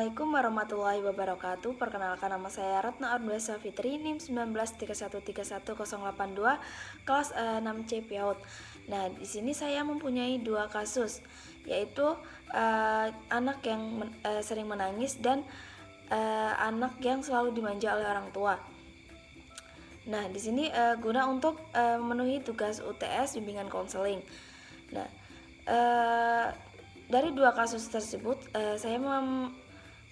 Assalamualaikum warahmatullahi wabarakatuh. Perkenalkan, nama saya Ratna Arnulasa Fitri, NIM 1931318082, kelas 6C PAUD. Nah, di sini saya mempunyai dua kasus, yaitu anak yang sering menangis dan anak yang selalu dimanja oleh orang tua. Nah, di sini guna untuk memenuhi tugas UTS bimbingan konseling. Nah, dari dua kasus tersebut, saya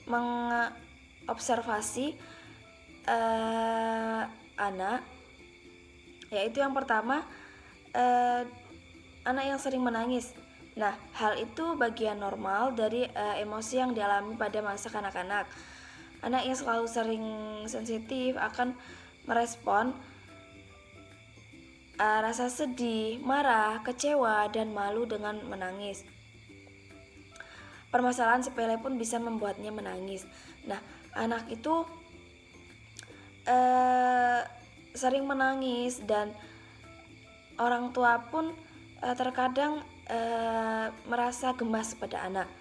mengobservasi anak, yaitu yang pertama, anak yang sering menangis. Nah, hal itu bagian normal dari emosi yang dialami pada masa kanak-kanak. Anak yang selalu sering sensitif akan merespon rasa sedih, marah, kecewa, dan malu dengan menangis. Permasalahan sepele pun bisa membuatnya menangis. Nah, anak itu sering menangis dan orang tua pun terkadang merasa gemas pada anak.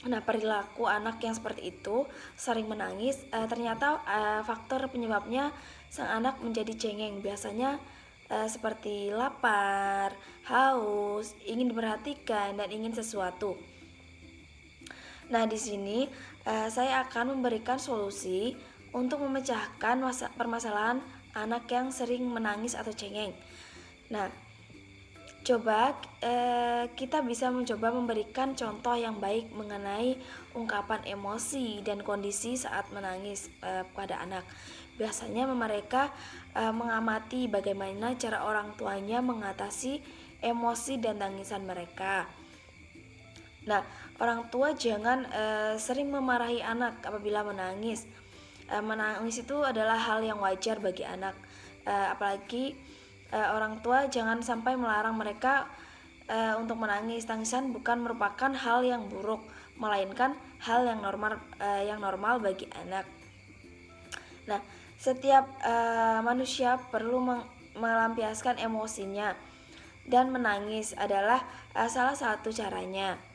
Nah, perilaku anak yang seperti itu sering menangis, ternyata faktor penyebabnya sang anak menjadi cengeng. Biasanya seperti lapar, haus, ingin diperhatikan, dan ingin sesuatu. Nah, di sini saya akan memberikan solusi untuk memecahkan permasalahan anak yang sering menangis atau cengeng. Nah, coba kita bisa mencoba memberikan contoh yang baik mengenai ungkapan emosi dan kondisi saat menangis pada anak. Biasanya mereka mengamati bagaimana cara orang tuanya mengatasi emosi dan tangisan mereka. Nah, orang tua jangan sering memarahi anak apabila menangis. Menangis itu adalah hal yang wajar bagi anak, apalagi orang tua jangan sampai melarang mereka untuk menangis. Tangisan bukan merupakan hal yang buruk, melainkan hal yang normal bagi anak. Nah, setiap manusia perlu melampiaskan emosinya, dan menangis adalah salah satu caranya.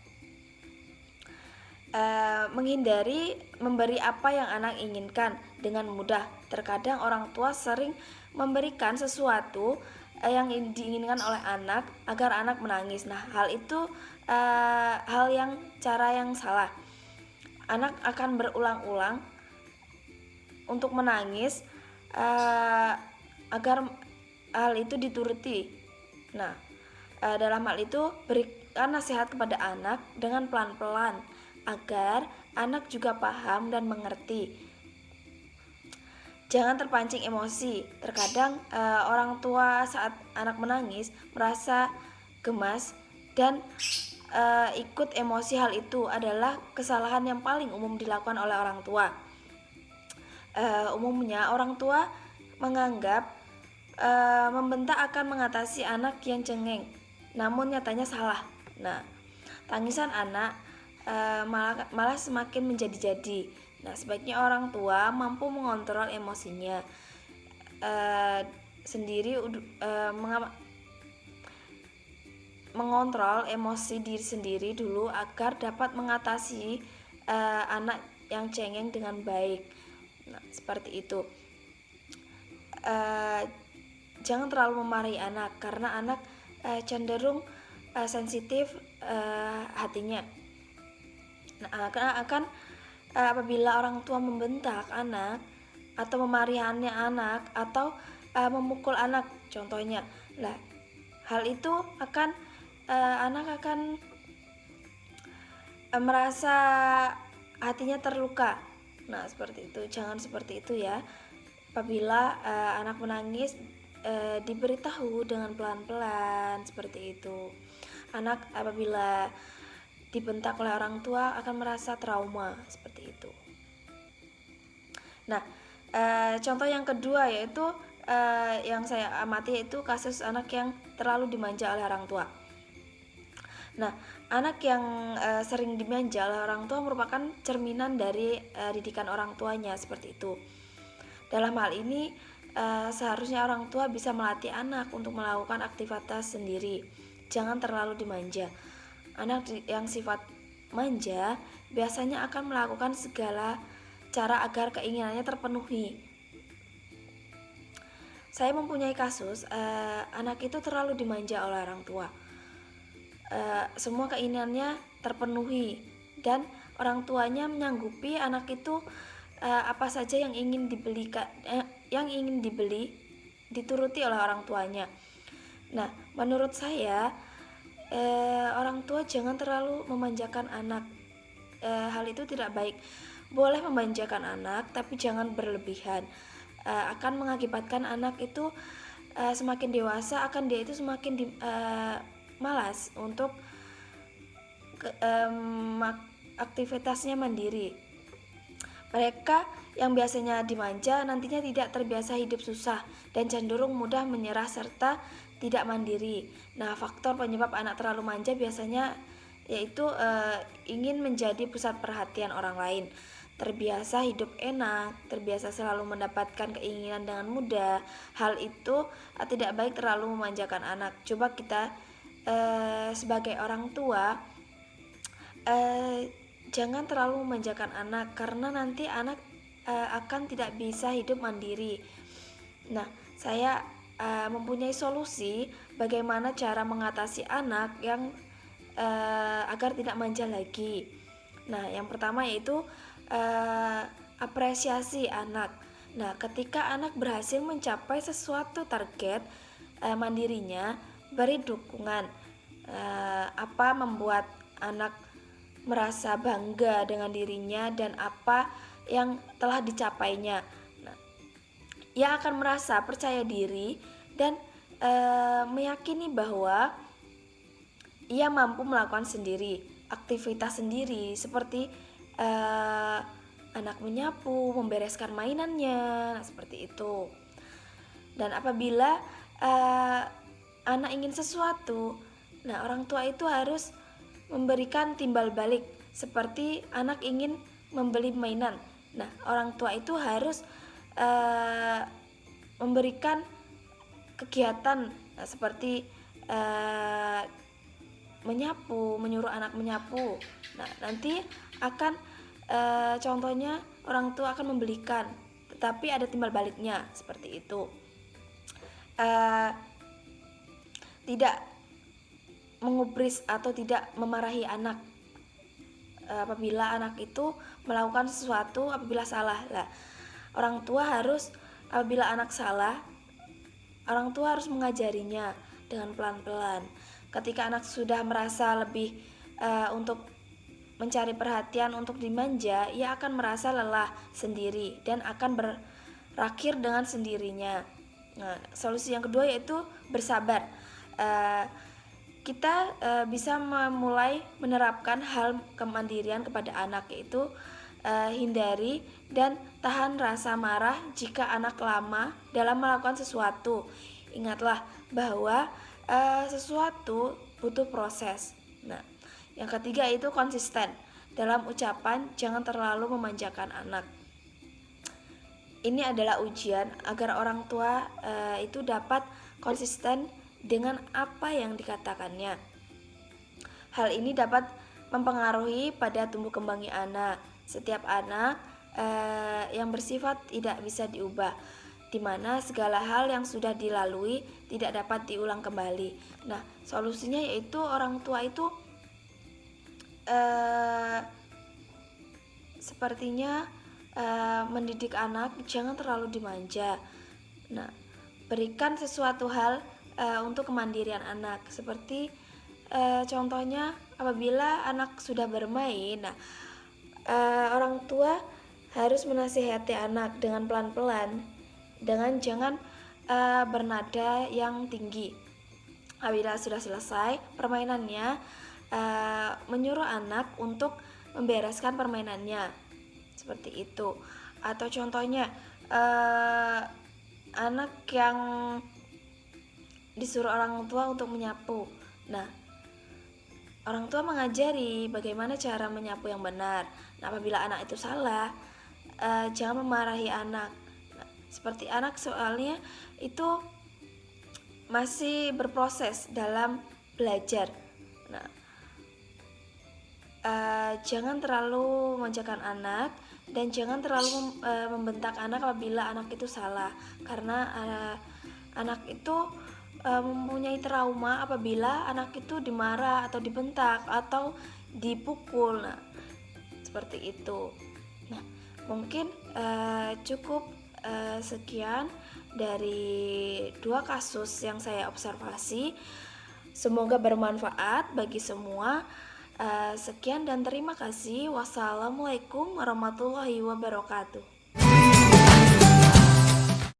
Menghindari memberi apa yang anak inginkan dengan mudah. Terkadang orang tua sering memberikan sesuatu yang diinginkan oleh anak agar anak menangis. Nah, hal itu cara yang salah. Anak akan berulang-ulang untuk menangis agar hal itu dituruti. Nah, dalam hal itu berikan nasihat kepada anak dengan pelan-pelan agar anak juga paham dan mengerti. Jangan terpancing emosi. Terkadang orang tua saat anak menangis merasa gemas dan ikut emosi. Hal itu adalah kesalahan yang paling umum dilakukan oleh orang tua. Umumnya orang tua menganggap membentak akan mengatasi anak yang cengeng, namun nyatanya salah. Nah, tangisan anak malah semakin menjadi-jadi. Nah, sebaiknya orang tua mampu mengontrol emosinya sendiri, mengontrol emosi diri sendiri dulu agar dapat mengatasi anak yang cengeng dengan baik. Nah, seperti itu. Jangan terlalu memarahi anak karena anak cenderung sensitif hatinya. Nah, akan apabila orang tua membentak anak atau memarahinya anak atau memukul anak contohnya. Nah, hal itu akan anak akan merasa hatinya terluka. Nah, seperti itu. Jangan seperti itu ya. Apabila anak menangis, diberitahu dengan pelan-pelan seperti itu. Anak apabila dibentak oleh orang tua akan merasa trauma seperti itu. Nah, contoh yang kedua yaitu yang saya amati yaitu kasus anak yang terlalu dimanja oleh orang tua. Nah, anak yang sering dimanja oleh orang tua merupakan cerminan dari didikan orang tuanya seperti itu. Dalam hal ini seharusnya orang tua bisa melatih anak untuk melakukan aktivitas sendiri. Jangan terlalu dimanja. Anak yang sifat manja biasanya akan melakukan segala cara agar keinginannya terpenuhi. Saya mempunyai kasus anak itu terlalu dimanja oleh orang tua. Semua keinginannya terpenuhi dan orang tuanya menyanggupi anak itu apa saja yang ingin dibeli dituruti oleh orang tuanya. Nah, menurut saya orang tua jangan terlalu memanjakan anak. Hal itu tidak baik. Boleh memanjakan anak, tapi jangan berlebihan. Akan mengakibatkan anak itu semakin dewasa, akan dia itu semakin malas untuk aktivitasnya mandiri. Mereka yang biasanya dimanja nantinya tidak terbiasa hidup susah dan cenderung mudah menyerah serta tidak mandiri. Nah, faktor penyebab anak terlalu manja biasanya yaitu ingin menjadi pusat perhatian orang lain, terbiasa hidup enak, terbiasa selalu mendapatkan keinginan dengan mudah. Hal itu tidak baik terlalu memanjakan anak. Coba kita sebagai orang tua jangan terlalu memanjakan anak, karena nanti anak akan tidak bisa hidup mandiri. Nah, saya mempunyai solusi bagaimana cara mengatasi anak yang agar tidak manja lagi. Nah, yang pertama yaitu apresiasi anak. Nah, ketika anak berhasil mencapai sesuatu target mandirinya, beri dukungan. Apa membuat anak merasa bangga dengan dirinya dan apa yang telah dicapainya. Nah, ia akan merasa percaya diri dan meyakini bahwa ia mampu melakukan sendiri aktivitas sendiri, seperti anak menyapu, membereskan mainannya, seperti itu. Dan apabila anak ingin sesuatu, nah orang tua itu harus memberikan timbal balik. Seperti anak ingin membeli mainan, nah orang tua itu harus memberikan kegiatan seperti menyapu, menyuruh anak menyapu. Nah, nanti akan contohnya orang tua akan membelikan, tetapi ada timbal baliknya seperti itu. Tidak mengubris atau tidak memarahi anak apabila anak itu melakukan sesuatu apabila salah. Lah, orang tua harus apabila anak salah, orang tua harus mengajarinya dengan pelan-pelan. Ketika anak sudah merasa lebih untuk mencari perhatian, untuk dimanja, ia akan merasa lelah sendiri dan akan berakhir dengan sendirinya. Nah, solusi yang kedua yaitu bersabar. Kita bisa memulai menerapkan hal kemandirian kepada anak, yaitu hindari dan tahan rasa marah jika anak lama dalam melakukan sesuatu. Ingatlah bahwa sesuatu butuh proses. Nah, yang ketiga itu konsisten dalam ucapan, jangan terlalu memanjakan anak. Ini adalah ujian agar orang tua itu dapat konsisten dengan apa yang dikatakannya. Hal ini dapat mempengaruhi pada tumbuh kembangnya anak. Setiap anak yang bersifat tidak bisa diubah, di mana segala hal yang sudah dilalui tidak dapat diulang kembali. Nah, solusinya yaitu orang tua itu sepertinya mendidik anak jangan terlalu dimanja. Nah, berikan sesuatu hal untuk kemandirian anak, seperti contohnya apabila anak sudah bermain, nah orang tua harus menasihati anak dengan pelan-pelan, dengan jangan bernada yang tinggi. Apabila sudah selesai permainannya, menyuruh anak untuk membereskan permainannya, seperti itu. Atau contohnya anak yang disuruh orang tua untuk menyapu. Nah, orang tua mengajari bagaimana cara menyapu yang benar. Nah, apabila anak itu salah, jangan memarahi anak. Nah, seperti anak soalnya itu masih berproses dalam belajar. Nah, jangan terlalu memanjakan anak dan jangan terlalu membentak anak apabila anak itu salah, karena anak itu mempunyai trauma apabila anak itu dimarah atau dibentak atau dipukul. Nah, seperti itu. Nah, mungkin cukup sekian dari 2 kasus yang saya observasi. Semoga bermanfaat bagi semua. Sekian dan terima kasih. Wassalamualaikum warahmatullahi wabarakatuh.